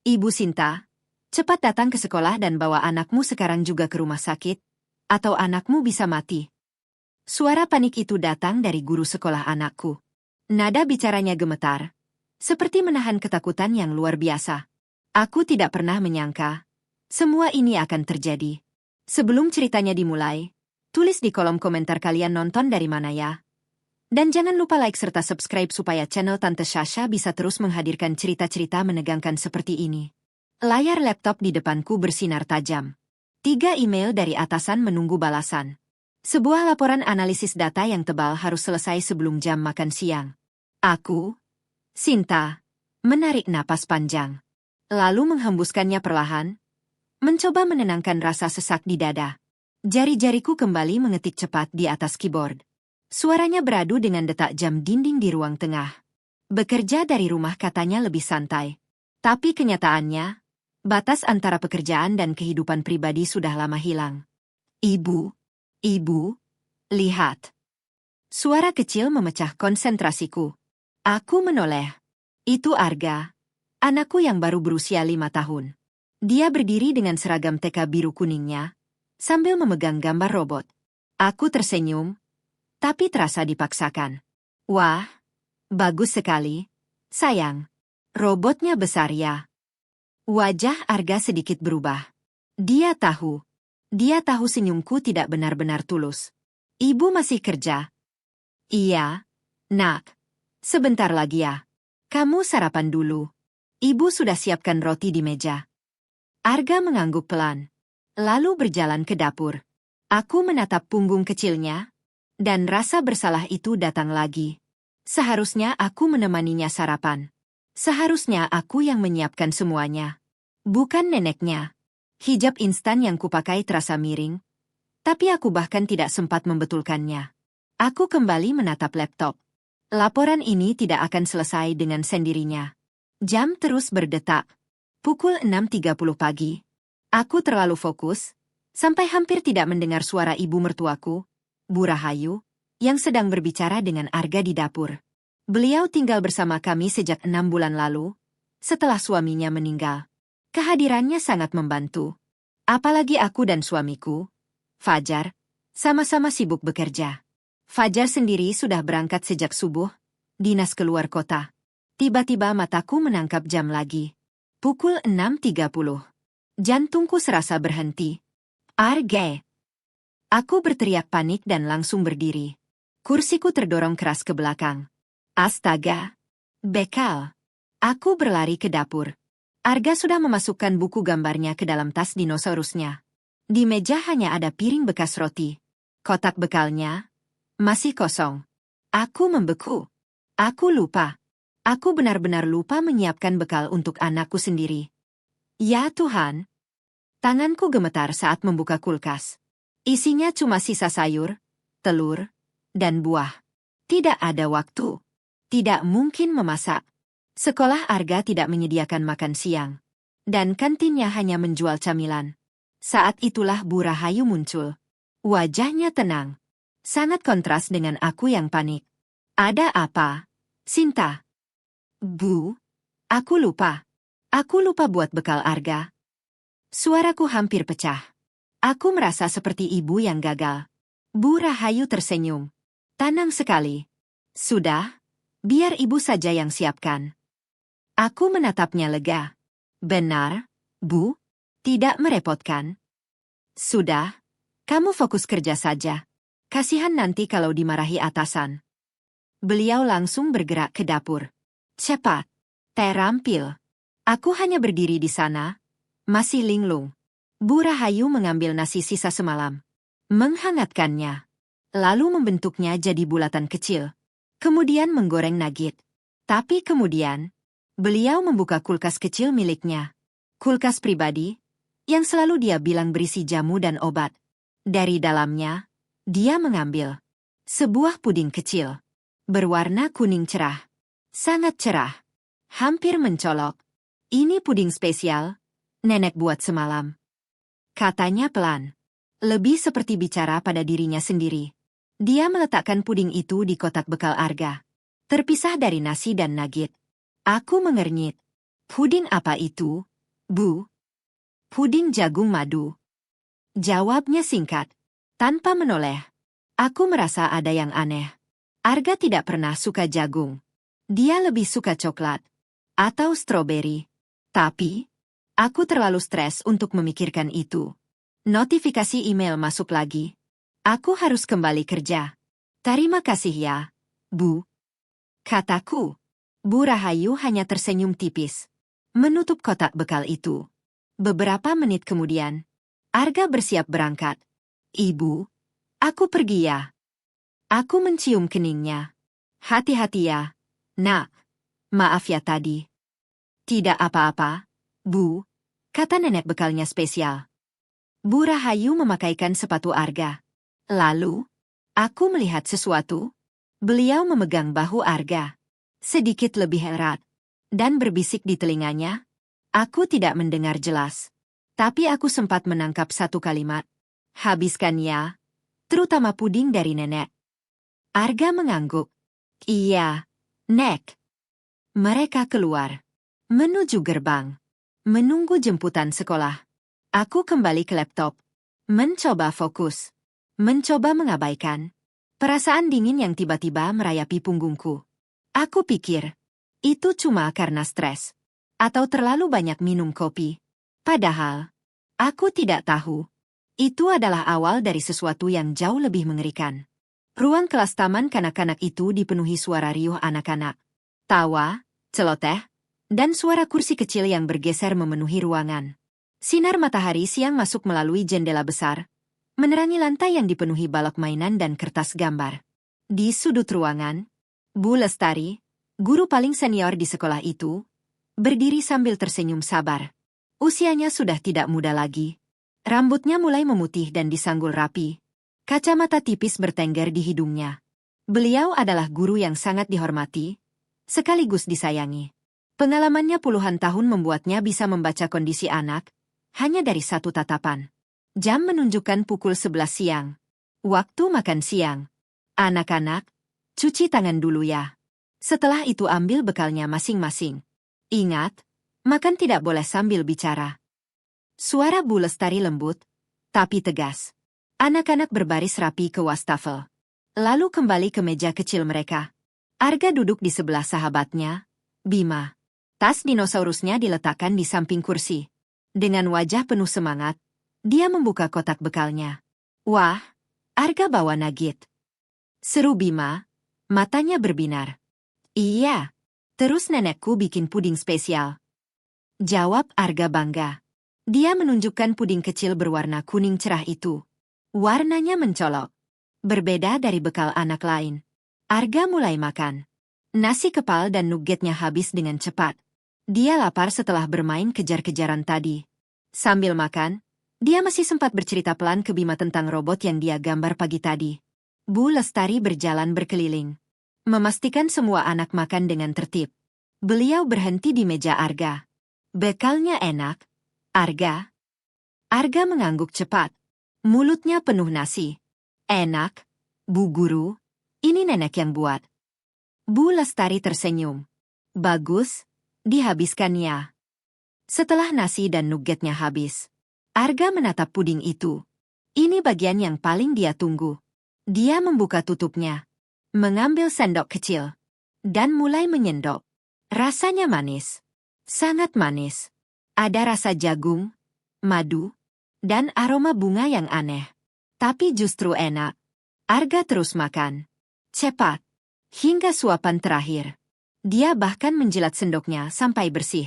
Ibu Sinta, cepat datang ke sekolah dan bawa anakmu sekarang juga ke rumah sakit, atau anakmu bisa mati. Suara panik itu datang dari guru sekolah anakku. Nada bicaranya gemetar, seperti menahan ketakutan yang luar biasa. Aku tidak pernah menyangka semua ini akan terjadi. Sebelum ceritanya dimulai, tulis di kolom komentar kalian nonton dari mana ya. Dan jangan lupa like serta subscribe supaya channel Tante Sasha bisa terus menghadirkan cerita-cerita menegangkan seperti ini. Layar laptop di depanku bersinar tajam. 3 email dari atasan menunggu balasan. Sebuah laporan analisis data yang tebal harus selesai sebelum jam makan siang. Aku, Sinta, menarik napas panjang. Lalu menghembuskannya perlahan, mencoba menenangkan rasa sesak di dada. Jari-jariku kembali mengetik cepat di atas keyboard. Suaranya beradu dengan detak jam dinding di ruang tengah. Bekerja dari rumah katanya lebih santai. Tapi kenyataannya, batas antara pekerjaan dan kehidupan pribadi sudah lama hilang. Ibu, lihat. Suara kecil memecah konsentrasiku. Aku menoleh. Itu Arga, anakku yang baru berusia 5 tahun. Dia berdiri dengan seragam TK biru kuningnya, sambil memegang gambar robot. Aku tersenyum, tapi terasa dipaksakan. Wah, bagus sekali, sayang. Robotnya besar ya. Wajah Arga sedikit berubah. Dia tahu senyumku tidak benar-benar tulus. Ibu masih kerja? Iya, nak. Sebentar lagi ya. Kamu sarapan dulu. Ibu sudah siapkan roti di meja. Arga mengangguk pelan, lalu berjalan ke dapur. Aku menatap punggung kecilnya, dan rasa bersalah itu datang lagi. Seharusnya aku menemaninya sarapan. Seharusnya aku yang menyiapkan semuanya. Bukan neneknya. Hijab instan yang kupakai terasa miring, tapi aku bahkan tidak sempat membetulkannya. Aku kembali menatap laptop. Laporan ini tidak akan selesai dengan sendirinya. Jam terus berdetak. Pukul 6.30 pagi. Aku terlalu fokus, sampai hampir tidak mendengar suara ibu mertuaku, Bu Rahayu, yang sedang berbicara dengan Arga di dapur. Beliau tinggal bersama kami sejak 6 bulan lalu, setelah suaminya meninggal. Kehadirannya sangat membantu. Apalagi aku dan suamiku, Fajar, sama-sama sibuk bekerja. Fajar sendiri sudah berangkat sejak subuh, dinas keluar kota. Tiba-tiba mataku menangkap jam lagi. Pukul 6.30. Jantungku serasa berhenti. Arge! Aku berteriak panik dan langsung berdiri. Kursiku terdorong keras ke belakang. Astaga! Bekal! Aku berlari ke dapur. Arga sudah memasukkan buku gambarnya ke dalam tas dinosaurusnya. Di meja hanya ada piring bekas roti. Kotak bekalnya masih kosong. Aku membeku. Aku lupa. Aku benar-benar lupa menyiapkan bekal untuk anakku sendiri. Ya Tuhan! Tanganku gemetar saat membuka kulkas. Isinya cuma sisa sayur, telur, dan buah. Tidak ada waktu. Tidak mungkin memasak. Sekolah Arga tidak menyediakan makan siang. Dan kantinnya hanya menjual camilan. Saat itulah Bu Rahayu muncul. Wajahnya tenang. Sangat kontras dengan aku yang panik. Ada apa, Sinta? Bu, aku lupa. Aku lupa buat bekal Arga. Suaraku hampir pecah. Aku merasa seperti ibu yang gagal. Bu Rahayu tersenyum. Tenang sekali. Sudah, biar ibu saja yang siapkan. Aku menatapnya lega. Benar, Bu? Tidak merepotkan? Sudah, kamu fokus kerja saja. Kasihan nanti kalau dimarahi atasan. Beliau langsung bergerak ke dapur. Cepat, terampil. Aku hanya berdiri di sana, masih linglung. Bu Rahayu mengambil nasi sisa semalam, menghangatkannya, lalu membentuknya jadi bulatan kecil. Kemudian menggoreng nugget. Tapi kemudian, beliau membuka kulkas kecil miliknya. Kulkas pribadi, yang selalu dia bilang berisi jamu dan obat. Dari dalamnya, dia mengambil sebuah puding kecil, berwarna kuning cerah. Sangat cerah. Hampir mencolok. Ini puding spesial, nenek buat semalam. Katanya pelan. Lebih seperti bicara pada dirinya sendiri. Dia meletakkan puding itu di kotak bekal Arga. Terpisah dari nasi dan nugget. Aku mengernyit. Puding apa itu? Bu, puding jagung madu. Jawabnya singkat, tanpa menoleh. Aku merasa ada yang aneh. Arga tidak pernah suka jagung. Dia lebih suka coklat atau stroberi. Tapi, aku terlalu stres untuk memikirkan itu. Notifikasi email masuk lagi. Aku harus kembali kerja. Terima kasih ya, Bu. Kataku. Bu Rahayu hanya tersenyum tipis. Menutup kotak bekal itu. Beberapa menit kemudian, Arga bersiap berangkat. Ibu, aku pergi ya. Aku mencium keningnya. Hati-hati ya, Nak. Maaf ya tadi. Tidak apa-apa, Bu, kata nenek bekalnya spesial. Bu Rahayu memakaikan sepatu Arga. Lalu, aku melihat sesuatu. Beliau memegang bahu Arga. Sedikit lebih erat. Dan berbisik di telinganya. Aku tidak mendengar jelas. Tapi aku sempat menangkap satu kalimat. Habiskan ya. Terutama puding dari nenek. Arga mengangguk. Iya, Nek. Mereka keluar. Menuju gerbang. Menunggu jemputan sekolah. Aku kembali ke laptop. Mencoba fokus. Mencoba mengabaikan perasaan dingin yang tiba-tiba merayapi punggungku. Aku pikir, itu cuma karena stres. Atau terlalu banyak minum kopi. Padahal, aku tidak tahu. Itu adalah awal dari sesuatu yang jauh lebih mengerikan. Ruang kelas taman kanak-kanak itu dipenuhi suara riuh anak-anak. Tawa, celoteh, dan suara kursi kecil yang bergeser memenuhi ruangan. Sinar matahari siang masuk melalui jendela besar, menerangi lantai yang dipenuhi balok mainan dan kertas gambar. Di sudut ruangan, Bu Lestari, guru paling senior di sekolah itu, berdiri sambil tersenyum sabar. Usianya sudah tidak muda lagi. Rambutnya mulai memutih dan disanggul rapi. Kacamata tipis bertengger di hidungnya. Beliau adalah guru yang sangat dihormati, sekaligus disayangi. Pengalamannya puluhan tahun membuatnya bisa membaca kondisi anak, hanya dari satu tatapan. Jam menunjukkan pukul 11 siang. Waktu makan siang. Anak-anak, cuci tangan dulu ya. Setelah itu ambil bekalnya masing-masing. Ingat, makan tidak boleh sambil bicara. Suara Bu Lestari lembut, tapi tegas. Anak-anak berbaris rapi ke wastafel. Lalu kembali ke meja kecil mereka. Arga duduk di sebelah sahabatnya, Bima. Tas dinosaurusnya diletakkan di samping kursi. Dengan wajah penuh semangat, dia membuka kotak bekalnya. Wah, Arga bawa nugget. Seru Bima, matanya berbinar. Iya, terus nenekku bikin puding spesial. Jawab Arga bangga. Dia menunjukkan puding kecil berwarna kuning cerah itu. Warnanya mencolok. Berbeda dari bekal anak lain. Arga mulai makan. Nasi kepal dan nuggetnya habis dengan cepat. Dia lapar setelah bermain kejar-kejaran tadi. Sambil makan, dia masih sempat bercerita pelan ke Bima tentang robot yang dia gambar pagi tadi. Bu Lestari berjalan berkeliling. Memastikan semua anak makan dengan tertib. Beliau berhenti di meja Arga. Bekalnya enak, Arga. Arga mengangguk cepat. Mulutnya penuh nasi. Enak, Bu Guru. Ini nenek yang buat. Bu Lestari tersenyum. Bagus, dihabiskan ya. Setelah nasi dan nuggetnya habis, Arga menatap puding itu. Ini bagian yang paling dia tunggu. Dia membuka tutupnya, mengambil sendok kecil, dan mulai menyendok. Rasanya manis. Sangat manis. Ada rasa jagung, madu, dan aroma bunga yang aneh. Tapi justru enak. Arga terus makan. Cepat. Hingga suapan terakhir. Dia bahkan menjilat sendoknya sampai bersih.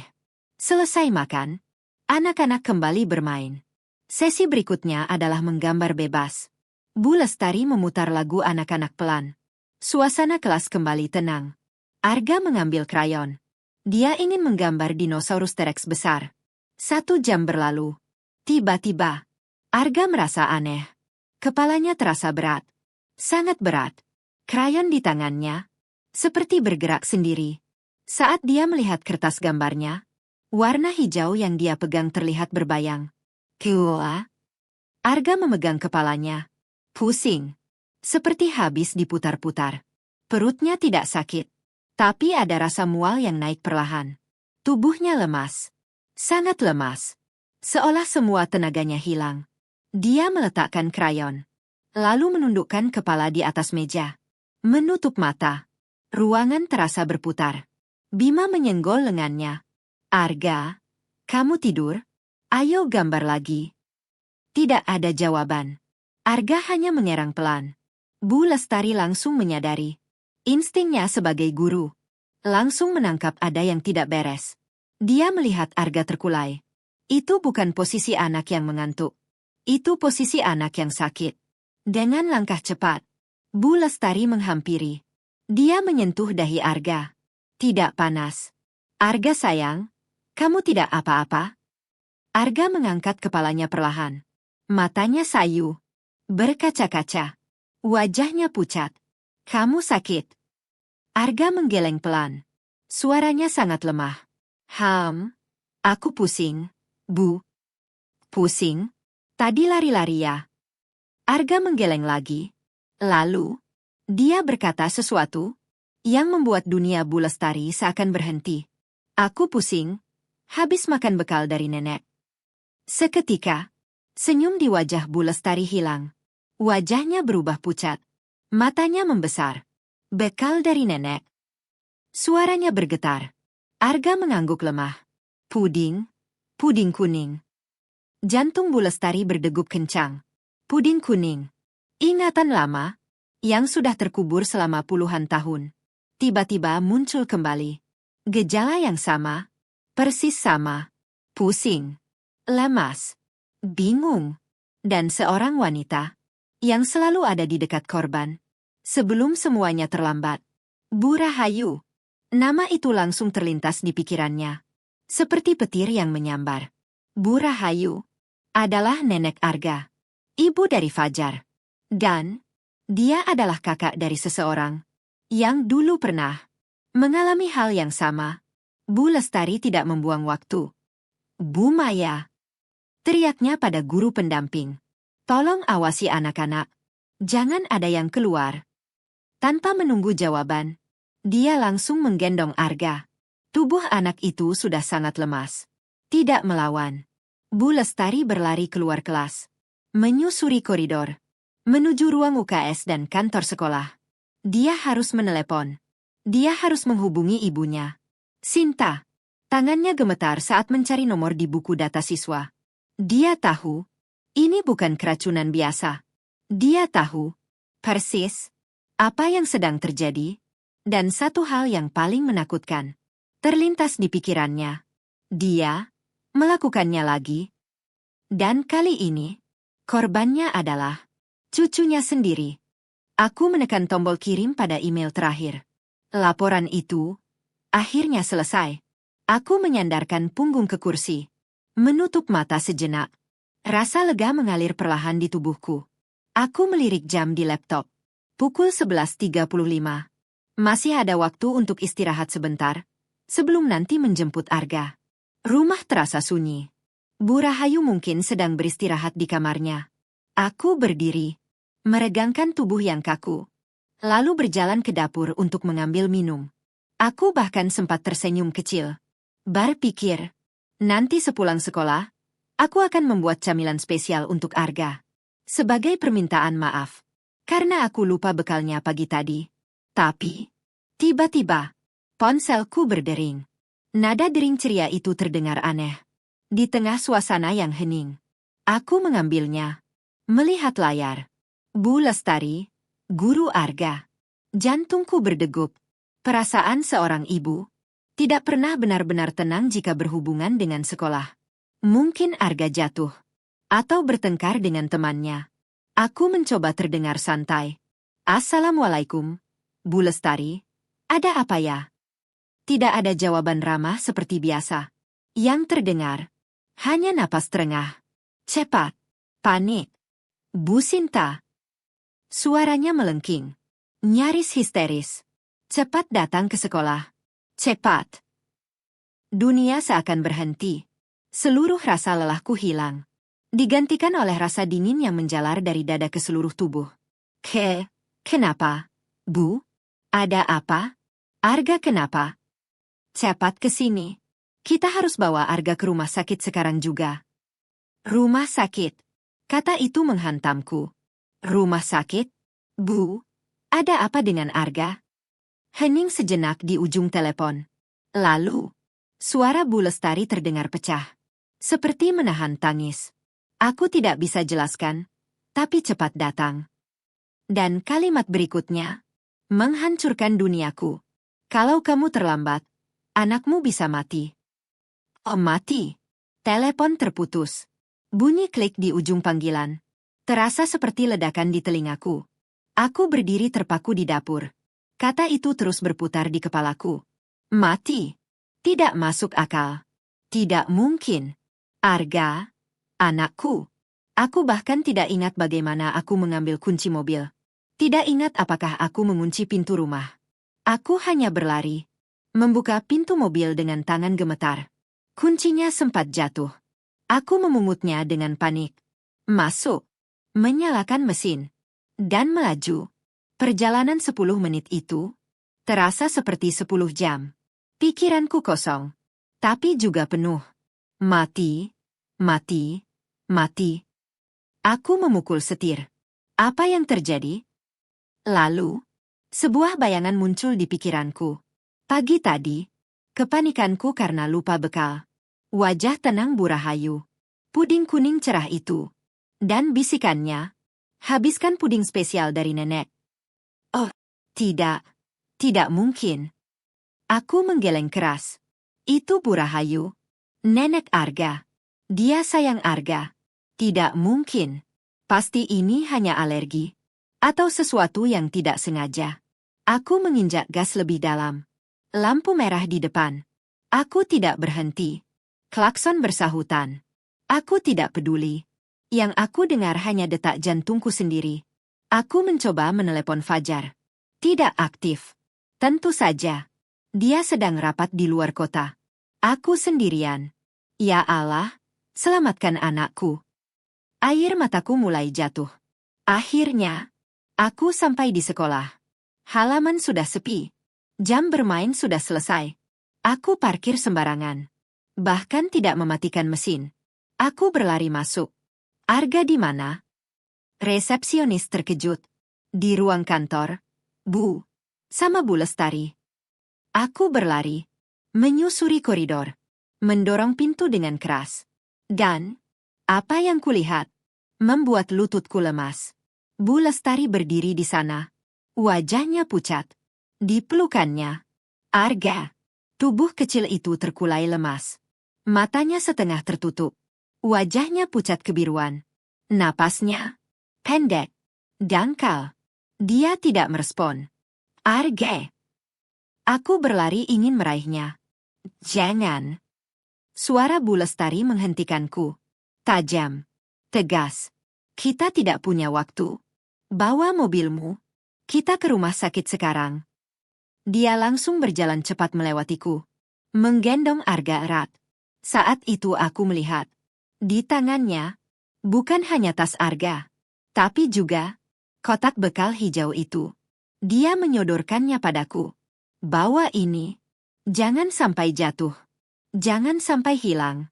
Selesai makan, anak-anak kembali bermain. Sesi berikutnya adalah menggambar bebas. Bu Lestari memutar lagu anak-anak pelan. Suasana kelas kembali tenang. Arga mengambil krayon. Dia ingin menggambar dinosaurus T-Rex besar. 1 jam berlalu. Tiba-tiba, Arga merasa aneh. Kepalanya terasa berat. Sangat berat. Krayon di tangannya seperti bergerak sendiri. Saat dia melihat kertas gambarnya, warna hijau yang dia pegang terlihat berbayang. Keua. Arga memegang kepalanya. Pusing. Seperti habis diputar-putar. Perutnya tidak sakit. Tapi ada rasa mual yang naik perlahan. Tubuhnya lemas. Sangat lemas. Seolah semua tenaganya hilang. Dia meletakkan krayon. Lalu menundukkan kepala di atas meja. Menutup mata. Ruangan terasa berputar. Bima menyenggol lengannya. Arga, kamu tidur? Ayo gambar lagi. Tidak ada jawaban. Arga hanya mengerang pelan. Bu Lestari langsung menyadari. Instingnya sebagai guru. Langsung menangkap ada yang tidak beres. Dia melihat Arga terkulai. Itu bukan posisi anak yang mengantuk. Itu posisi anak yang sakit. Dengan langkah cepat, Bu Lestari menghampiri. Dia menyentuh dahi Arga. Tidak panas. Arga sayang, kamu tidak apa-apa? Arga mengangkat kepalanya perlahan. Matanya sayu. Berkaca-kaca. Wajahnya pucat. Kamu sakit. Arga menggeleng pelan. Suaranya sangat lemah. Aku pusing, Bu. Pusing? Tadi lari-lari ya? Arga menggeleng lagi. Lalu, dia berkata sesuatu yang membuat dunia Bu Lestari seakan berhenti. Aku pusing, habis makan bekal dari nenek. Seketika, senyum di wajah Bu Lestari hilang. Wajahnya berubah pucat. Matanya membesar. Bekal dari nenek. Suaranya bergetar. Arga mengangguk lemah. Puding kuning. Jantung Bu Lestari berdegup kencang. Puding kuning. Ingatan lama, yang sudah terkubur selama puluhan tahun. Tiba-tiba muncul kembali. Gejala yang sama, persis sama. Pusing, lemas, bingung, dan seorang wanita yang selalu ada di dekat korban. Sebelum semuanya terlambat. Bu Rahayu. Nama itu langsung terlintas di pikirannya. Seperti petir yang menyambar. Bu Rahayu adalah nenek Arga. Ibu dari Fajar. Dan dia adalah kakak dari seseorang yang dulu pernah mengalami hal yang sama. Bu Lestari tidak membuang waktu. Bu Maya. Teriaknya pada guru pendamping. Tolong awasi anak-anak. Jangan ada yang keluar. Tanpa menunggu jawaban, dia langsung menggendong Arga. Tubuh anak itu sudah sangat lemas. Tidak melawan. Bu Lestari berlari keluar kelas. Menyusuri koridor. Menuju ruang UKS dan kantor sekolah. Dia harus menelepon. Dia harus menghubungi ibunya. Sinta. Tangannya gemetar saat mencari nomor di buku data siswa. Dia tahu, ini bukan keracunan biasa. Dia tahu, persis, apa yang sedang terjadi. Dan satu hal yang paling menakutkan terlintas di pikirannya. Dia melakukannya lagi. Dan kali ini, korbannya adalah cucunya sendiri. Aku menekan tombol kirim pada email terakhir. Laporan itu akhirnya selesai. Aku menyandarkan punggung ke kursi. Menutup mata sejenak. Rasa lega mengalir perlahan di tubuhku. Aku melirik jam di laptop. Pukul 11.35. Masih ada waktu untuk istirahat sebentar, sebelum nanti menjemput Arga. Rumah terasa sunyi. Bu Rahayu mungkin sedang beristirahat di kamarnya. Aku berdiri, meregangkan tubuh yang kaku, lalu berjalan ke dapur untuk mengambil minum. Aku bahkan sempat tersenyum kecil. Berpikir, nanti sepulang sekolah, aku akan membuat camilan spesial untuk Arga. Sebagai permintaan maaf, karena aku lupa bekalnya pagi tadi. Tapi, tiba-tiba, ponselku berdering. Nada dering ceria itu terdengar aneh. Di tengah suasana yang hening, aku mengambilnya. Melihat layar. Bu Lestari, guru Arga. Jantungku berdegup. Perasaan seorang ibu tidak pernah benar-benar tenang jika berhubungan dengan sekolah. Mungkin Arga jatuh atau bertengkar dengan temannya. Aku mencoba terdengar santai. Assalamualaikum, Bu Lestari. Ada apa ya? Tidak ada jawaban ramah seperti biasa. Yang terdengar hanya napas terengah. Cepat. Panik. Bu Sinta. Suaranya melengking. Nyaris histeris. Cepat datang ke sekolah. Cepat. Dunia seakan berhenti. Seluruh rasa lelahku hilang. Digantikan oleh rasa dingin yang menjalar dari dada ke seluruh tubuh. Kenapa? Bu? Ada apa? Arga kenapa? Cepat ke sini. Kita harus bawa Arga ke rumah sakit sekarang juga. Rumah sakit. Kata itu menghantamku. Rumah sakit? Bu, ada apa dengan Arga? Hening sejenak di ujung telepon. Lalu, suara Bu Lestari terdengar pecah. Seperti menahan tangis. Aku tidak bisa jelaskan, tapi cepat datang. Dan kalimat berikutnya menghancurkan duniaku. Kalau kamu terlambat, anakmu bisa mati. Oh, mati. Telepon terputus. Bunyi klik di ujung panggilan. Terasa seperti ledakan di telingaku. Aku berdiri terpaku di dapur. Kata itu terus berputar di kepalaku. Mati. Tidak masuk akal. Tidak mungkin. Arga, anakku. Aku bahkan tidak ingat bagaimana aku mengambil kunci mobil. Tidak ingat apakah aku mengunci pintu rumah. Aku hanya berlari. Membuka pintu mobil dengan tangan gemetar. Kuncinya sempat jatuh. Aku memungutnya dengan panik. Masuk. Menyalakan mesin. Dan melaju. Perjalanan 10 menit itu terasa seperti 10 jam. Pikiranku kosong. Tapi juga penuh. Mati. Mati. Mati. Aku memukul setir. Apa yang terjadi? Lalu, sebuah bayangan muncul di pikiranku. Pagi tadi, kepanikanku karena lupa bekal. Wajah tenang Bu Rahayu. Puding kuning cerah itu. Dan bisikannya, habiskan puding spesial dari nenek. Oh, tidak. Tidak mungkin. Aku menggeleng keras. Itu Bu Rahayu. Nenek Arga. Dia sayang Arga. Tidak mungkin. Pasti ini hanya alergi. Atau sesuatu yang tidak sengaja. Aku menginjak gas lebih dalam. Lampu merah di depan. Aku tidak berhenti. Klakson bersahutan. Aku tidak peduli. Yang aku dengar hanya detak jantungku sendiri. Aku mencoba menelepon Fajar. Tidak aktif. Tentu saja. Dia sedang rapat di luar kota. Aku sendirian. Ya Allah, selamatkan anakku. Air mataku mulai jatuh. Akhirnya, aku sampai di sekolah. Halaman sudah sepi. Jam bermain sudah selesai. Aku parkir sembarangan. Bahkan tidak mematikan mesin. Aku berlari masuk. Arga di mana? Resepsionis terkejut. Di ruang kantor. Bu. Sama Bu Lestari. Aku berlari. Menyusuri koridor. Mendorong pintu dengan keras. Dan, apa yang kulihat? Membuat lututku lemas. Bu Lestari berdiri di sana. Wajahnya pucat. Di pelukannya. Arga. Tubuh kecil itu terkulai lemas. Matanya setengah tertutup. Wajahnya pucat kebiruan. Napasnya pendek. Dangkal. Dia tidak merespon. Arga. Aku berlari ingin meraihnya. Jangan. Suara Bu Lestari menghentikanku. Tajam. Tegas. Kita tidak punya waktu. Bawa mobilmu. Kita ke rumah sakit sekarang. Dia langsung berjalan cepat melewatiku. Menggendong Arga erat. Saat itu aku melihat. Di tangannya, bukan hanya tas Arga, tapi juga kotak bekal hijau itu. Dia menyodorkannya padaku. Bawa ini. Jangan sampai jatuh. Jangan sampai hilang.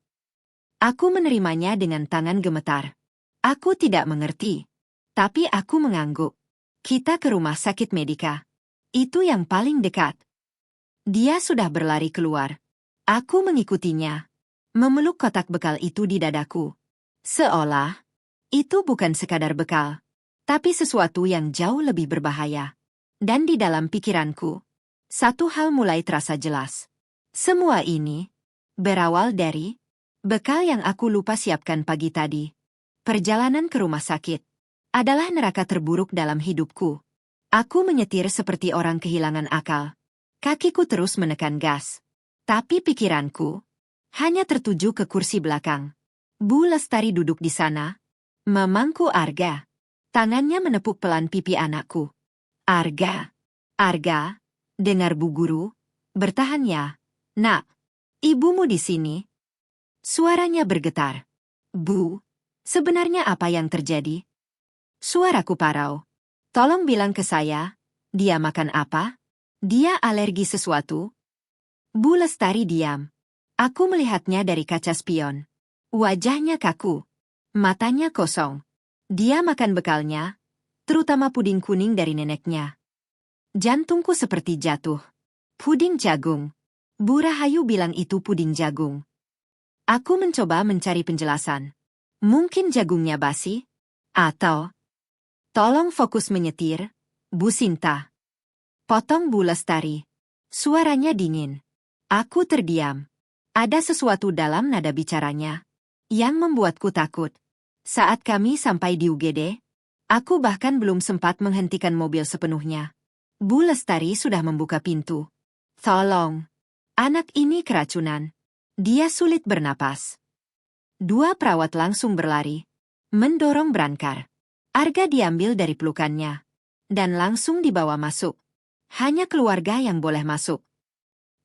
Aku menerimanya dengan tangan gemetar. Aku tidak mengerti. Tapi aku mengangguk. Kita ke rumah sakit Medika. Itu yang paling dekat. Dia sudah berlari keluar. Aku mengikutinya. Memeluk kotak bekal itu di dadaku. Seolah itu bukan sekadar bekal, tapi sesuatu yang jauh lebih berbahaya. Dan di dalam pikiranku, satu hal mulai terasa jelas. Semua ini berawal dari bekal yang aku lupa siapkan pagi tadi. Perjalanan ke rumah sakit adalah neraka terburuk dalam hidupku. Aku menyetir seperti orang kehilangan akal. Kakiku terus menekan gas. Tapi pikiranku hanya tertuju ke kursi belakang. Bu Lestari duduk di sana, memangku Arga. Tangannya menepuk pelan pipi anakku. Arga. Arga, dengar Bu Guru. Bertahan ya, nak. Ibumu di sini. Suaranya bergetar. Bu, sebenarnya apa yang terjadi? Suaraku parau. Tolong bilang ke saya, dia makan apa? Dia alergi sesuatu? Bu Lestari diam. Aku melihatnya dari kaca spion. Wajahnya kaku. Matanya kosong. Dia makan bekalnya, terutama puding kuning dari neneknya. Jantungku seperti jatuh. Puding jagung. Bu Rahayu bilang itu puding jagung. Aku mencoba mencari penjelasan. Mungkin jagungnya basi? Atau... Tolong fokus menyetir, Bu Sinta. Potong Bu Lestari. Suaranya dingin. Aku terdiam. Ada sesuatu dalam nada bicaranya yang membuatku takut. Saat kami sampai di UGD, aku bahkan belum sempat menghentikan mobil sepenuhnya. Bu Lestari sudah membuka pintu. Tolong. Anak ini keracunan. Dia sulit bernapas. Dua perawat langsung berlari, mendorong Brankar. Arga diambil dari pelukannya, dan langsung dibawa masuk. Hanya keluarga yang boleh masuk.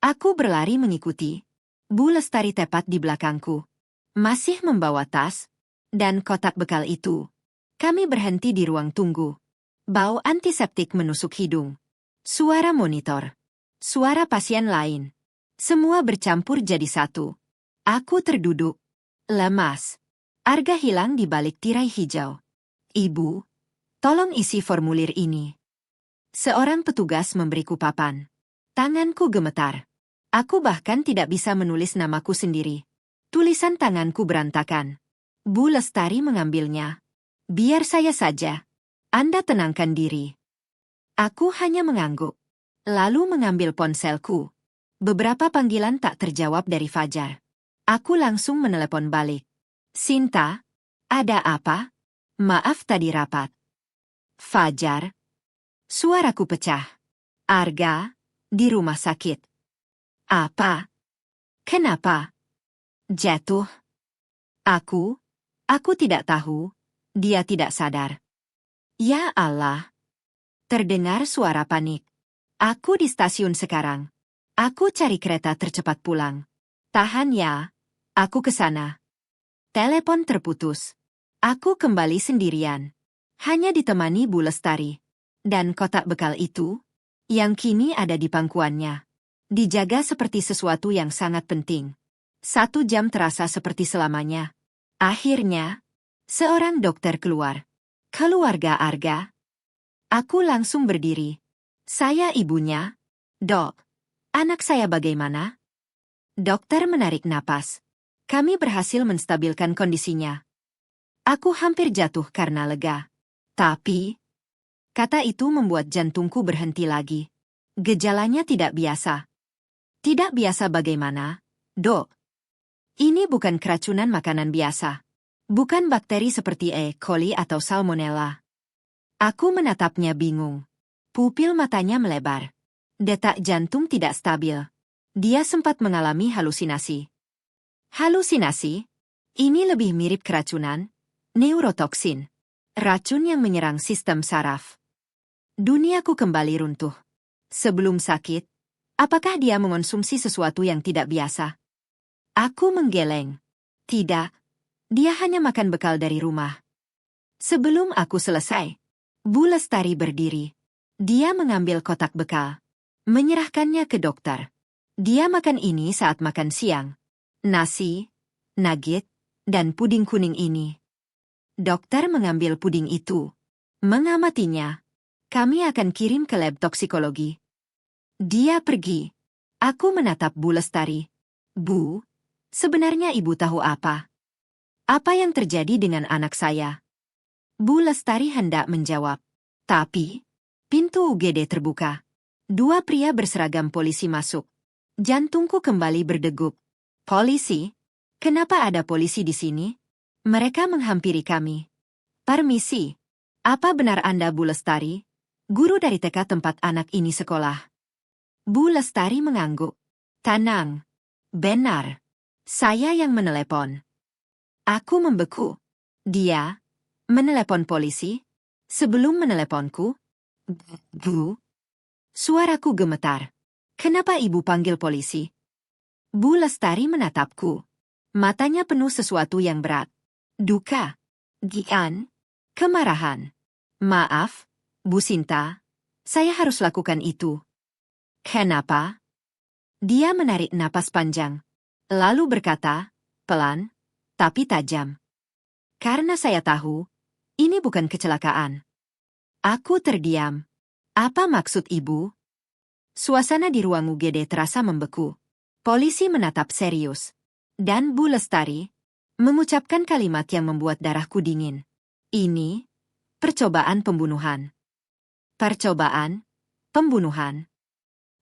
Aku berlari mengikuti. Bu Lestari tepat di belakangku. Masih membawa tas dan kotak bekal itu. Kami berhenti di ruang tunggu. Bau antiseptik menusuk hidung. Suara monitor. Suara pasien lain. Semua bercampur jadi satu. Aku terduduk. Lemas. Arga hilang di balik tirai hijau. Ibu, tolong isi formulir ini. Seorang petugas memberiku papan. Tanganku gemetar. Aku bahkan tidak bisa menulis namaku sendiri. Tulisan tanganku berantakan. Bu Lestari mengambilnya. Biar saya saja. Anda tenangkan diri. Aku hanya mengangguk. Lalu mengambil ponselku. Beberapa panggilan tak terjawab dari Fajar. Aku langsung menelepon balik. Sinta, ada apa? Maaf tadi rapat. Fajar. Suaraku pecah. Arga, di rumah sakit. Apa? Kenapa? Jatuh. Aku tidak tahu. Dia tidak sadar. Ya Allah. Terdengar suara panik. Aku di stasiun sekarang. Aku cari kereta tercepat pulang. Tahan ya. Aku ke sana. Telepon terputus. Aku kembali sendirian. Hanya ditemani Bu Lestari. Dan kotak bekal itu, yang kini ada di pangkuannya. Dijaga seperti sesuatu yang sangat penting. 1 jam terasa seperti selamanya. Akhirnya, seorang dokter keluar. Keluarga Arga. Aku langsung berdiri. Saya ibunya. Dok, anak saya bagaimana? Dokter menarik napas. Kami berhasil menstabilkan kondisinya. Aku hampir jatuh karena lega. Tapi, kata itu membuat jantungku berhenti lagi. Gejalanya tidak biasa. Tidak biasa bagaimana, Dok? Ini bukan keracunan makanan biasa. Bukan bakteri seperti E. coli atau Salmonella. Aku menatapnya bingung. Pupil matanya melebar. Detak jantung tidak stabil. Dia sempat mengalami halusinasi. Halusinasi? Ini lebih mirip keracunan. Neurotoksin. Racun yang menyerang sistem saraf. Duniaku kembali runtuh. Sebelum sakit, apakah dia mengonsumsi sesuatu yang tidak biasa? Aku menggeleng. Tidak. Dia hanya makan bekal dari rumah. Sebelum aku selesai, Bu Lestari berdiri. Dia mengambil kotak bekal. Menyerahkannya ke dokter. Dia makan ini saat makan siang. Nasi, nugget, dan puding kuning ini. Dokter mengambil puding itu. Mengamatinya. Kami akan kirim ke lab toksikologi. Dia pergi. Aku menatap Bu Lestari. Bu, sebenarnya ibu tahu apa? Apa yang terjadi dengan anak saya? Bu Lestari hendak menjawab. Tapi, pintu UGD terbuka. 2 pria berseragam polisi masuk. Jantungku kembali berdegup. Polisi? Kenapa ada polisi di sini? Mereka menghampiri kami. Permisi. Apa benar Anda Bu Lestari? Guru dari TK tempat anak ini sekolah. Bu Lestari mengangguk. Tenang. Benar. Saya yang menelepon. Aku membeku. Dia menelepon polisi? Sebelum meneleponku? Bu? Suaraku gemetar. Kenapa ibu panggil polisi? Bu Lestari menatapku. Matanya penuh sesuatu yang berat. Duka. Gian. Kemarahan. Maaf, Bu Sinta. Saya harus lakukan itu. Kenapa? Dia menarik napas panjang. Lalu berkata, pelan, tapi tajam. Karena saya tahu, ini bukan kecelakaan. Aku terdiam. Apa maksud ibu? Suasana di ruang UGD terasa membeku. Polisi menatap serius. Dan Bu Lestari mengucapkan kalimat yang membuat darahku dingin. Ini percobaan pembunuhan. Percobaan pembunuhan.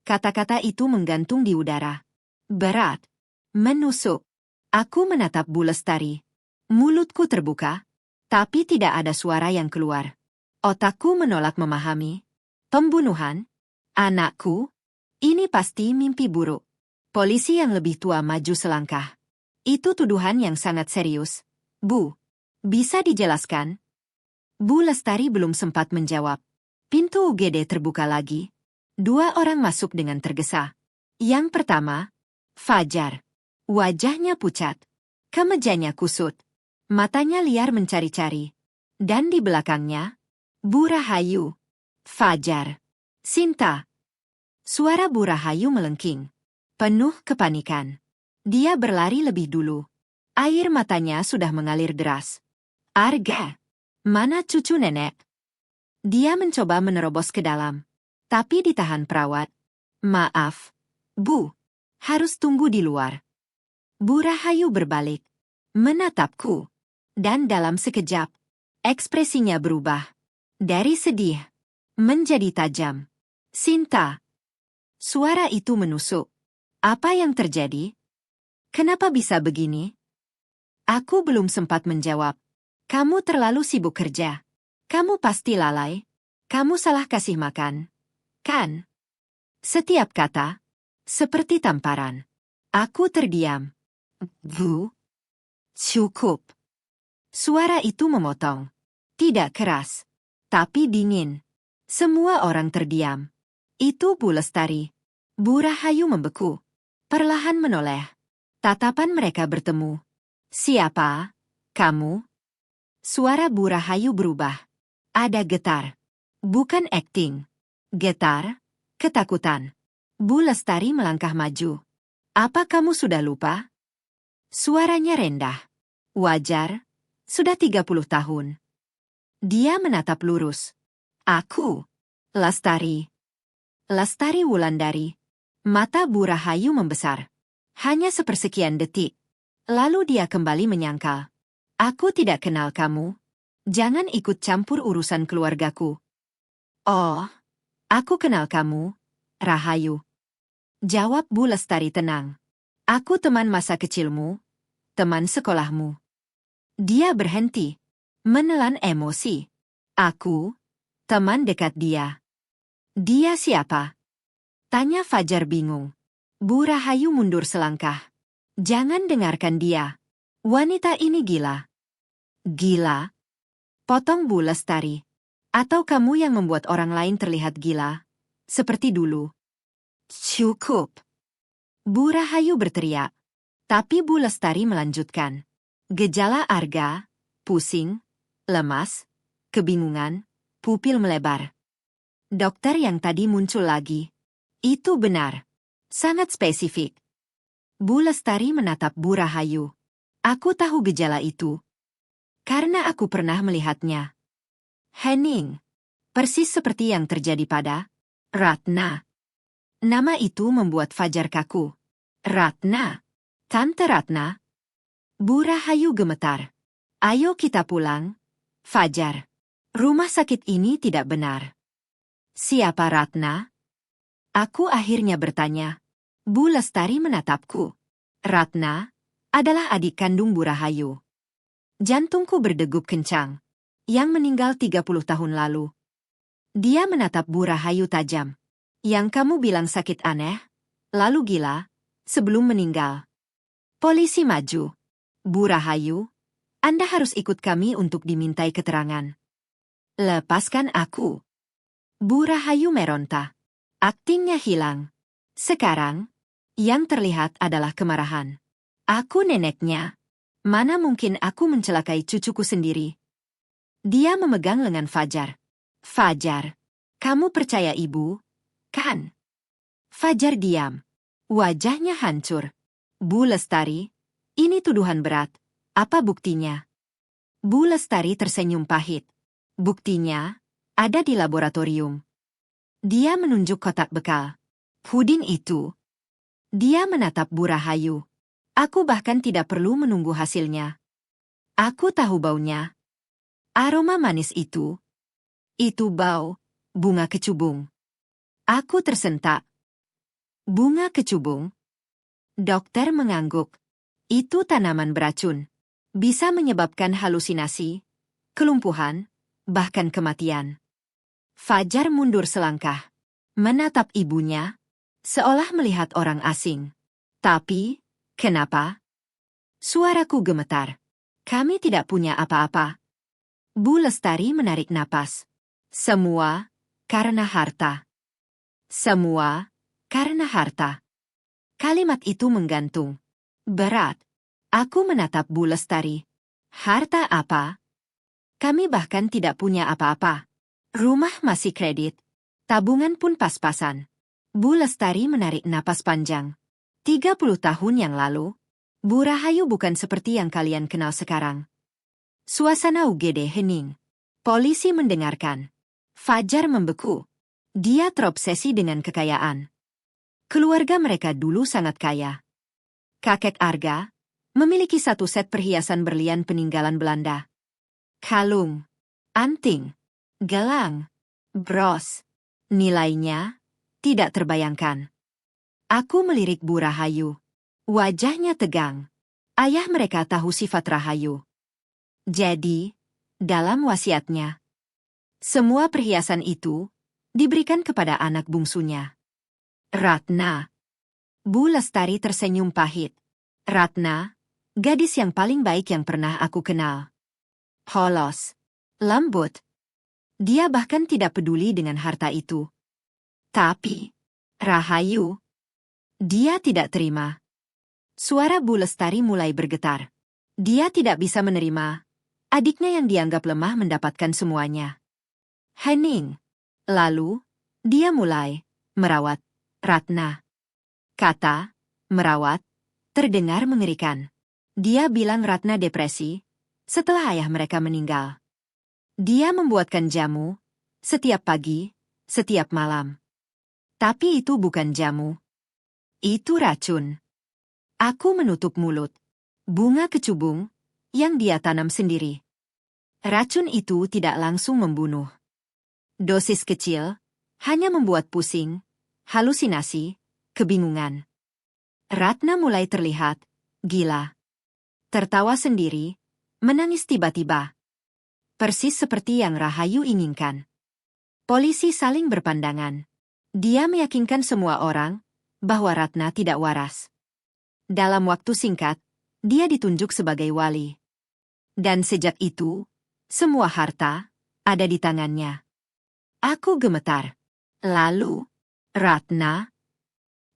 Kata-kata itu menggantung di udara. Berat. Menusuk. Aku menatap Bu Lestari. Mulutku terbuka, tapi tidak ada suara yang keluar. Otakku menolak memahami. Pembunuhan? Anakku? Ini pasti mimpi buruk. Polisi yang lebih tua maju selangkah. Itu tuduhan yang sangat serius. Bu, bisa dijelaskan? Bu Lestari belum sempat menjawab. Pintu UGD terbuka lagi. 2 orang masuk dengan tergesa. Yang pertama, Fajar. Wajahnya pucat. Kemejanya kusut. Matanya liar mencari-cari. Dan di belakangnya, Bu Rahayu. Fajar. Sinta. Suara Bu Rahayu melengking. Penuh kepanikan. Dia berlari lebih dulu. Air matanya sudah mengalir deras. Arga. Mana cucu nenek? Dia mencoba menerobos ke dalam. Tapi ditahan perawat. Maaf, Bu. Harus tunggu di luar. Bu Rahayu berbalik. Menatapku. Dan dalam sekejap, ekspresinya berubah. Dari sedih, menjadi tajam. Sinta. Suara itu menusuk. Apa yang terjadi? Kenapa bisa begini? Aku belum sempat menjawab. Kamu terlalu sibuk kerja. Kamu pasti lalai. Kamu salah kasih makan. Kan? Setiap kata, seperti tamparan. Aku terdiam. Bu. Cukup. Suara itu memotong. Tidak keras, tapi dingin. Semua orang terdiam. Itu Bu Lestari. Bu Rahayu membeku. Perlahan menoleh. Tatapan mereka bertemu. Siapa? Kamu? Suara Bu Rahayu berubah. Ada getar. Bukan akting. Getar, ketakutan. Bu Lestari melangkah maju. Apa kamu sudah lupa? Suaranya rendah. Wajar. Sudah 30 tahun. Dia menatap lurus. Aku. Lestari. Lestari Wulandari. Mata Bu Rahayu membesar. Hanya sepersekian detik. Lalu dia kembali menyangkal. Aku tidak kenal kamu. Jangan ikut campur urusan keluargaku. Oh, aku kenal kamu, Rahayu. Jawab Bu Lestari tenang. Aku teman masa kecilmu, teman sekolahmu. Dia berhenti, menelan emosi. Aku, teman dekat dia. Dia siapa? Tanya Fajar bingung. Bu Rahayu mundur selangkah. Jangan dengarkan dia. Wanita ini gila. Gila? Potong Bu Lestari. Atau kamu yang membuat orang lain terlihat gila? Seperti dulu. Cukup. Bu Rahayu berteriak. Tapi Bu Lestari melanjutkan. Gejala Arga, pusing, lemas, kebingungan, pupil melebar. Dokter yang tadi muncul lagi. Itu benar. Sangat spesifik. Bu Lestari menatap Bu Rahayu. Aku tahu gejala itu. Karena aku pernah melihatnya. Henning. Persis seperti yang terjadi pada Ratna. Nama itu membuat Fajar kaku. Ratna. Tante Ratna. Bu Rahayu gemetar. Ayo kita pulang. Fajar. Rumah sakit ini tidak benar. Siapa Ratna? Aku akhirnya bertanya. Bu Lestari menatapku. Ratna adalah adik kandung Bu Rahayu. Jantungku berdegup kencang. Yang meninggal 30 tahun lalu. Dia menatap Bu Rahayu tajam. Yang kamu bilang sakit aneh, lalu gila, sebelum meninggal. Polisi maju. Bu Rahayu, Anda harus ikut kami untuk dimintai keterangan. Lepaskan aku. Bu Rahayu meronta. Aktingnya hilang. Sekarang, yang terlihat adalah kemarahan. Aku neneknya. Mana mungkin aku mencelakai cucuku sendiri? Dia memegang lengan Fajar. Fajar, kamu percaya ibu, kan? Fajar diam. Wajahnya hancur. Bu Lestari, ini tuduhan berat. Apa buktinya? Bu Lestari tersenyum pahit. Buktinya ada di laboratorium. Dia menunjuk kotak bekal. Puding itu. Dia menatap Bu Rahayu. Aku bahkan tidak perlu menunggu hasilnya. Aku tahu baunya. Aroma manis itu. Itu bau bunga kecubung. Aku tersentak. Bunga kecubung? Dokter mengangguk. Itu tanaman beracun. Bisa menyebabkan halusinasi, kelumpuhan, bahkan kematian. Fajar mundur selangkah. Menatap ibunya, seolah melihat orang asing. Tapi, kenapa? Suaraku gemetar. Kami tidak punya apa-apa. Bu Lestari menarik napas. Semua karena harta. Semua karena harta. Kalimat itu menggantung. Berat. Aku menatap Bu Lestari. Harta apa? Kami bahkan tidak punya apa-apa. Rumah masih kredit. Tabungan pun pas-pasan. Bu Lestari menarik napas panjang. 30 tahun yang lalu, Bu Rahayu bukan seperti yang kalian kenal sekarang. Suasana UGD hening. Polisi mendengarkan. Fajar membeku. Dia terobsesi dengan kekayaan. Keluarga mereka dulu sangat kaya. Kakek Arga memiliki 1 set perhiasan berlian peninggalan Belanda. Kalung, anting, gelang, bros. Nilainya tidak terbayangkan. Aku melirik Bu Rahayu. Wajahnya tegang. Ayah mereka tahu sifat Rahayu. Jadi, dalam wasiatnya, semua perhiasan itu diberikan kepada anak bungsunya. Ratna. Bu Lestari tersenyum pahit. Ratna, gadis yang paling baik yang pernah aku kenal. Polos. Lembut. Dia bahkan tidak peduli dengan harta itu. Tapi, Rahayu, dia tidak terima. Suara Bu Lestari mulai bergetar. Dia tidak bisa menerima adiknya yang dianggap lemah mendapatkan semuanya. Hening. Lalu, dia mulai merawat Ratna. Kata, merawat, terdengar mengerikan. Dia bilang Ratna depresi setelah ayah mereka meninggal. Dia membuatkan jamu setiap pagi, setiap malam. Tapi itu bukan jamu. Itu racun. Aku menutup mulut. Bunga kecubung yang dia tanam sendiri. Racun itu tidak langsung membunuh. Dosis kecil hanya membuat pusing, halusinasi, kebingungan. Ratna mulai terlihat gila. Tertawa sendiri, menangis tiba-tiba. Persis seperti yang Rahayu inginkan. Polisi saling berpandangan. Dia meyakinkan semua orang bahwa Ratna tidak waras. Dalam waktu singkat, dia ditunjuk sebagai wali. Dan sejak itu, semua harta ada di tangannya. Aku gemetar. Lalu, Ratna.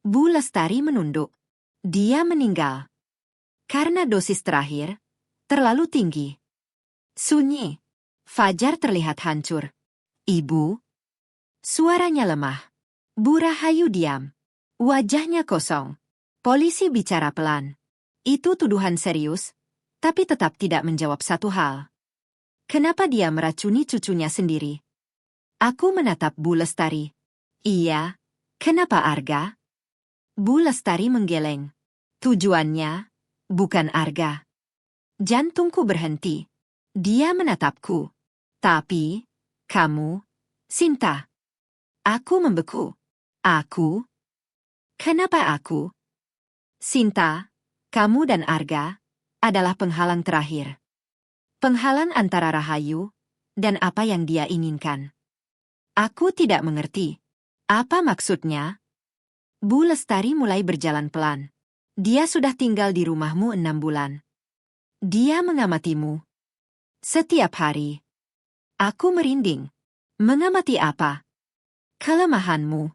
Bu Lestari menunduk. Dia meninggal. Karena dosis terakhir terlalu tinggi. Sunyi. Fajar terlihat hancur. Ibu. Suaranya lemah. Bu Rahayu diam. Wajahnya kosong. Polisi bicara pelan. Itu tuduhan serius, tapi tetap tidak menjawab satu hal. Kenapa dia meracuni cucunya sendiri? Aku menatap Bu Lestari. Iya, kenapa Arga? Bu Lestari menggeleng. Tujuannya bukan Arga. Jantungku berhenti. Dia menatapku. Tapi, kamu, Sinta. Aku membeku. Aku? Kenapa aku? Sinta, kamu dan Arga adalah penghalang terakhir. Penghalang antara Rahayu dan apa yang dia inginkan. Aku tidak mengerti. Apa maksudnya? Bu Lestari mulai berjalan pelan. Dia sudah tinggal di rumahmu 6 bulan. Dia mengamatimu. Setiap hari. Aku merinding. Mengamati apa? Kelemahanmu.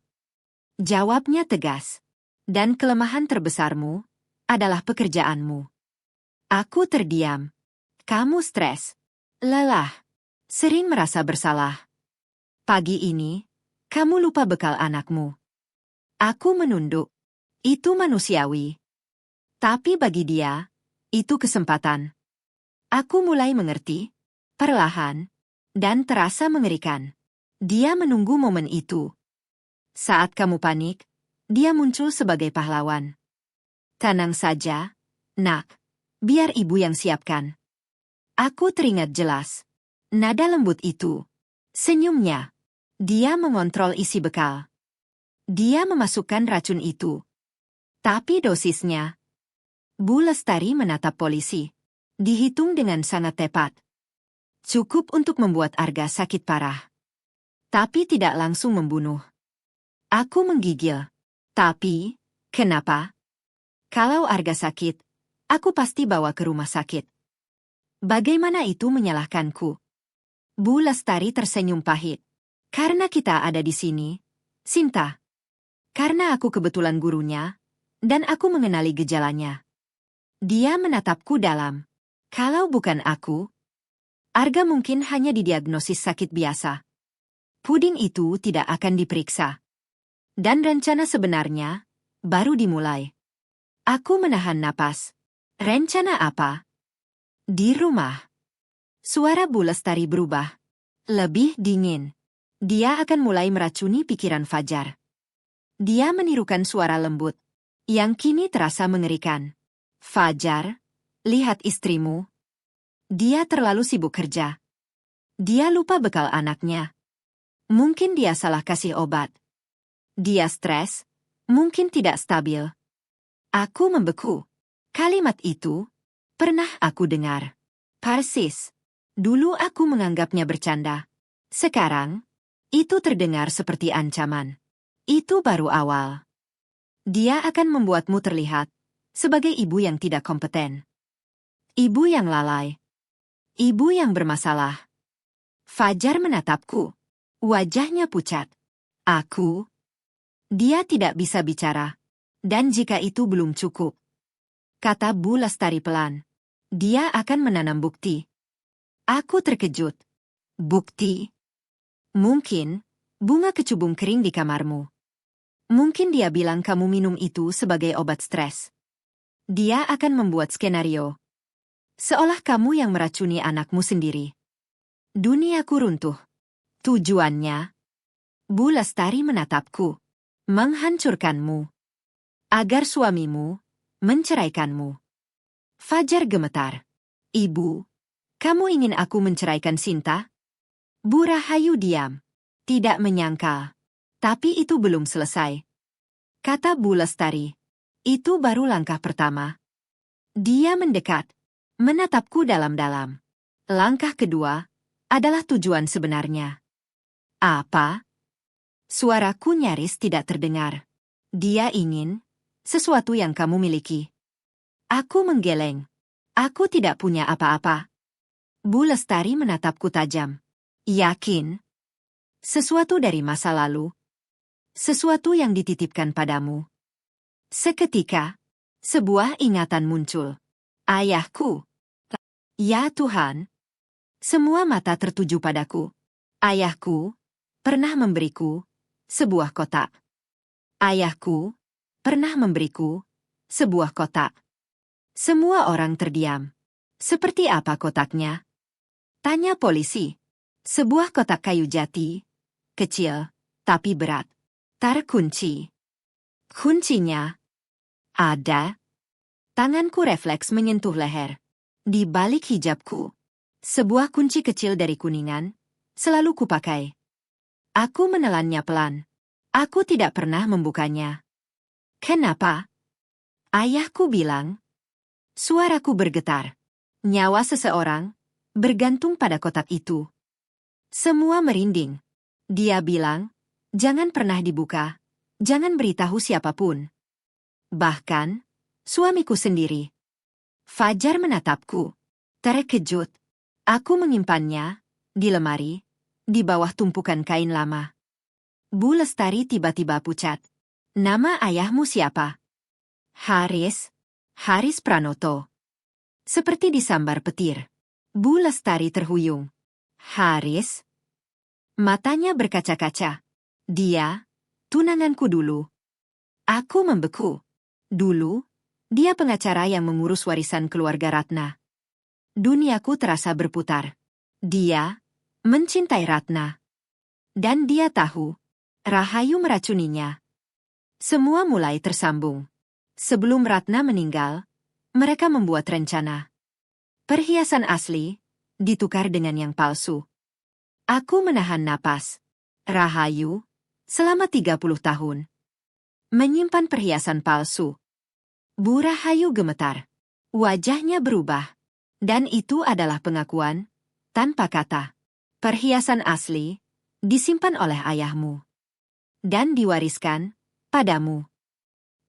Jawabnya tegas. Dan kelemahan terbesarmu adalah pekerjaanmu. Aku terdiam. Kamu stres. Lelah. Sering merasa bersalah. Pagi ini, kamu lupa bekal anakmu. Aku menunduk. Itu manusiawi. Tapi bagi dia, itu kesempatan. Aku mulai mengerti, perlahan, dan terasa mengerikan. Dia menunggu momen itu. Saat kamu panik, dia muncul sebagai pahlawan. Tenang saja, nak. Biar ibu yang siapkan. Aku teringat jelas. Nada lembut itu. Senyumnya. Dia mengontrol isi bekal. Dia memasukkan racun itu. Tapi dosisnya. Bu Lestari menatap polisi. Dihitung dengan sangat tepat. Cukup untuk membuat Arga sakit parah. Tapi tidak langsung membunuh. Aku menggigil. Tapi, kenapa? Kalau Arga sakit, aku pasti bawa ke rumah sakit. Bagaimana itu menyalahkanku? Bu Lestari tersenyum pahit. Karena kita ada di sini, Sinta. Karena aku kebetulan gurunya, dan aku mengenali gejalanya. Dia menatapku dalam. Kalau bukan aku, Arga mungkin hanya didiagnosis sakit biasa. Puding itu tidak akan diperiksa. Dan rencana sebenarnya baru dimulai. Aku menahan napas. Rencana apa? Di rumah. Suara Bu Lestari berubah. Lebih dingin. Dia akan mulai meracuni pikiran Fajar. Dia menirukan suara lembut, yang kini terasa mengerikan. Fajar, lihat istrimu. Dia terlalu sibuk kerja. Dia lupa bekal anaknya. Mungkin dia salah kasih obat. Dia stres, mungkin tidak stabil. Aku membeku. Kalimat itu pernah aku dengar. Persis. Dulu aku menganggapnya bercanda. Sekarang, itu terdengar seperti ancaman. Itu baru awal. Dia akan membuatmu terlihat sebagai ibu yang tidak kompeten. Ibu yang lalai. Ibu yang bermasalah. Fajar menatapku. Wajahnya pucat. Aku. Dia tidak bisa bicara. Dan jika itu belum cukup, kata Bu Lestari pelan, dia akan menanam bukti. Aku terkejut. Bukti? Mungkin bunga kecubung kering di kamarmu. Mungkin dia bilang kamu minum itu sebagai obat stres. Dia akan membuat skenario. Seolah kamu yang meracuni anakmu sendiri. Duniaku runtuh. Tujuannya? Bu Lestari menatapku. Menghancurkanmu. Agar suamimu menceraikanmu. Fajar gemetar. Ibu, kamu ingin aku menceraikan Sinta? Bu Rahayu diam. Tidak menyangkal. Tapi itu belum selesai. Kata Bu Lestari. Itu baru langkah pertama. Dia mendekat. Menatapku dalam-dalam. Langkah kedua adalah tujuan sebenarnya. Apa? Suaraku nyaris tidak terdengar. Dia ingin sesuatu yang kamu miliki. Aku menggeleng. Aku tidak punya apa-apa. Bu Lestari menatapku tajam. Yakin? Sesuatu dari masa lalu. Sesuatu yang dititipkan padamu. Seketika, sebuah ingatan muncul. Ayahku. Ya Tuhan. Semua mata tertuju padaku. Ayahku pernah memberiku sebuah kotak. Ayahku pernah memberiku sebuah kotak. Semua orang terdiam. Seperti apa kotaknya? Tanya polisi. Sebuah kotak kayu jati, kecil, tapi berat. Terkunci. Kuncinya ada. Tanganku refleks menyentuh leher. Di balik hijabku, sebuah kunci kecil dari kuningan, selalu kupakai. Aku menelannya pelan. Aku tidak pernah membukanya. Kenapa? Ayahku bilang. Suaraku bergetar. Nyawa seseorang bergantung pada kotak itu. Semua merinding. Dia bilang, jangan pernah dibuka. Jangan beritahu siapapun. Bahkan, suamiku sendiri. Fajar menatapku. Terkejut. Aku menyimpannya di lemari, di bawah tumpukan kain lama. Bu Lestari tiba-tiba pucat. Nama ayahmu siapa? Haris. Haris Pranoto. Seperti disambar petir. Bu Lestari terhuyung. Haris? Matanya berkaca-kaca. Dia, tunanganku dulu. Aku membeku. Dulu? Dia pengacara yang mengurus warisan keluarga Ratna. Duniaku terasa berputar. Dia mencintai Ratna. Dan dia tahu, Rahayu meracuninya. Semua mulai tersambung. Sebelum Ratna meninggal, mereka membuat rencana. Perhiasan asli ditukar dengan yang palsu. Aku menahan napas. Rahayu, selama 30 tahun, menyimpan perhiasan palsu. Bu Rahayu gemetar. Wajahnya berubah. Dan itu adalah pengakuan, tanpa kata. Perhiasan asli, disimpan oleh ayahmu. Dan diwariskan, padamu.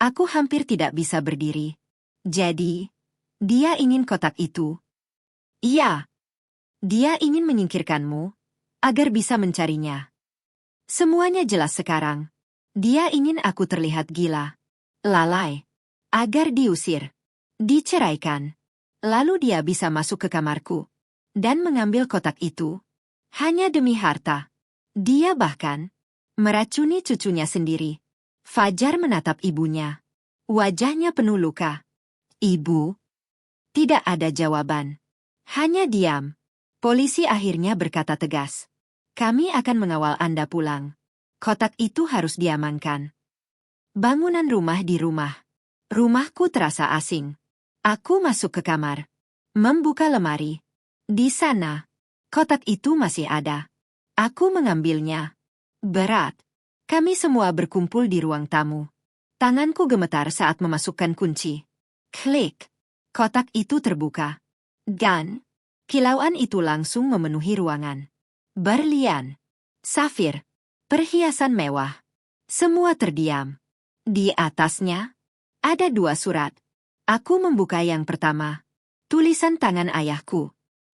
Aku hampir tidak bisa berdiri. Jadi, dia ingin kotak itu. Iya. Dia ingin menyingkirkanmu, agar bisa mencarinya. Semuanya jelas sekarang. Dia ingin aku terlihat gila. Lalai. Agar diusir. Diceraikan. Lalu dia bisa masuk ke kamarku. Dan mengambil kotak itu. Hanya demi harta. Dia bahkan meracuni cucunya sendiri. Fajar menatap ibunya. Wajahnya penuh luka. Ibu? Tidak ada jawaban. Hanya diam. Polisi akhirnya berkata tegas. Kami akan mengawal Anda pulang. Kotak itu harus diamankan. Bangunan rumah di rumah. Rumahku terasa asing. Aku masuk ke kamar. Membuka lemari. Di sana, kotak itu masih ada. Aku mengambilnya. Berat. Kami semua berkumpul di ruang tamu. Tanganku gemetar saat memasukkan kunci. Klik. Kotak itu terbuka. Dan kilauan itu langsung memenuhi ruangan. Berlian. Safir. Perhiasan mewah. Semua terdiam. Di atasnya ada 2 surat. Aku membuka yang pertama. Tulisan tangan ayahku.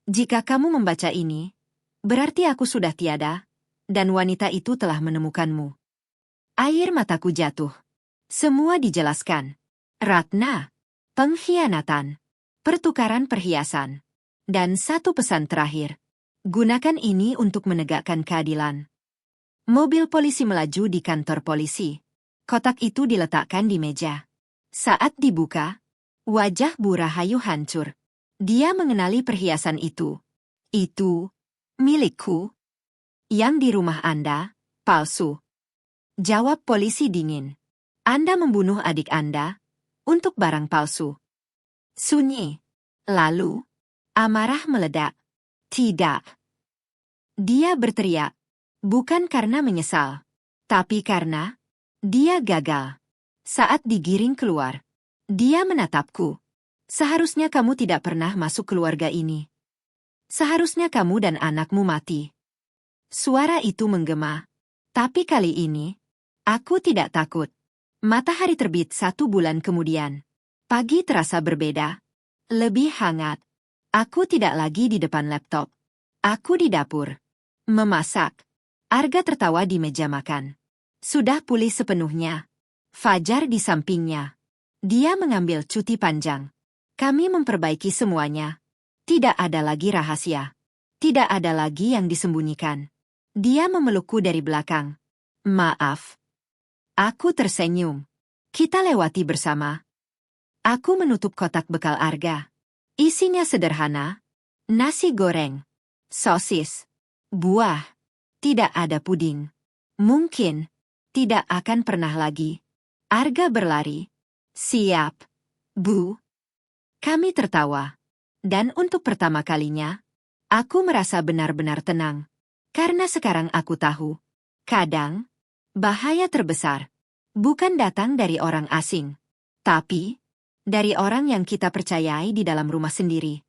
Jika kamu membaca ini, berarti aku sudah tiada, dan wanita itu telah menemukanmu. Air mataku jatuh. Semua dijelaskan. Ratna. Pengkhianatan. Pertukaran perhiasan. Dan satu pesan terakhir. Gunakan ini untuk menegakkan keadilan. Mobil polisi melaju di kantor polisi. Kotak itu diletakkan di meja. Saat dibuka, wajah Bu Rahayu hancur. Dia mengenali perhiasan itu. Itu milikku. Yang di rumah Anda, palsu. Jawab polisi dingin. Anda membunuh adik Anda untuk barang palsu. Sunyi. Lalu, amarah meledak. Tidak. Dia berteriak. Bukan karena menyesal. Tapi karena dia gagal. Saat digiring keluar, dia menatapku. Seharusnya kamu tidak pernah masuk keluarga ini. Seharusnya kamu dan anakmu mati. Suara itu menggema. Tapi kali ini, aku tidak takut. Matahari terbit 1 bulan kemudian. Pagi terasa berbeda. Lebih hangat. Aku tidak lagi di depan laptop. Aku di dapur. Memasak. Arga tertawa di meja makan. Sudah pulih sepenuhnya. Fajar di sampingnya. Dia mengambil cuti panjang. Kami memperbaiki semuanya. Tidak ada lagi rahasia. Tidak ada lagi yang disembunyikan. Dia memelukku dari belakang. Maaf. Aku tersenyum. Kita lewati bersama. Aku menutup kotak bekal Arga. Isinya sederhana. Nasi goreng. Sosis. Buah. Tidak ada puding. Mungkin tidak akan pernah lagi. Arga berlari. Siap, Bu. Kami tertawa. Dan untuk pertama kalinya, aku merasa benar-benar tenang. Karena sekarang aku tahu. Kadang, bahaya terbesar bukan datang dari orang asing. Tapi, dari orang yang kita percayai di dalam rumah sendiri.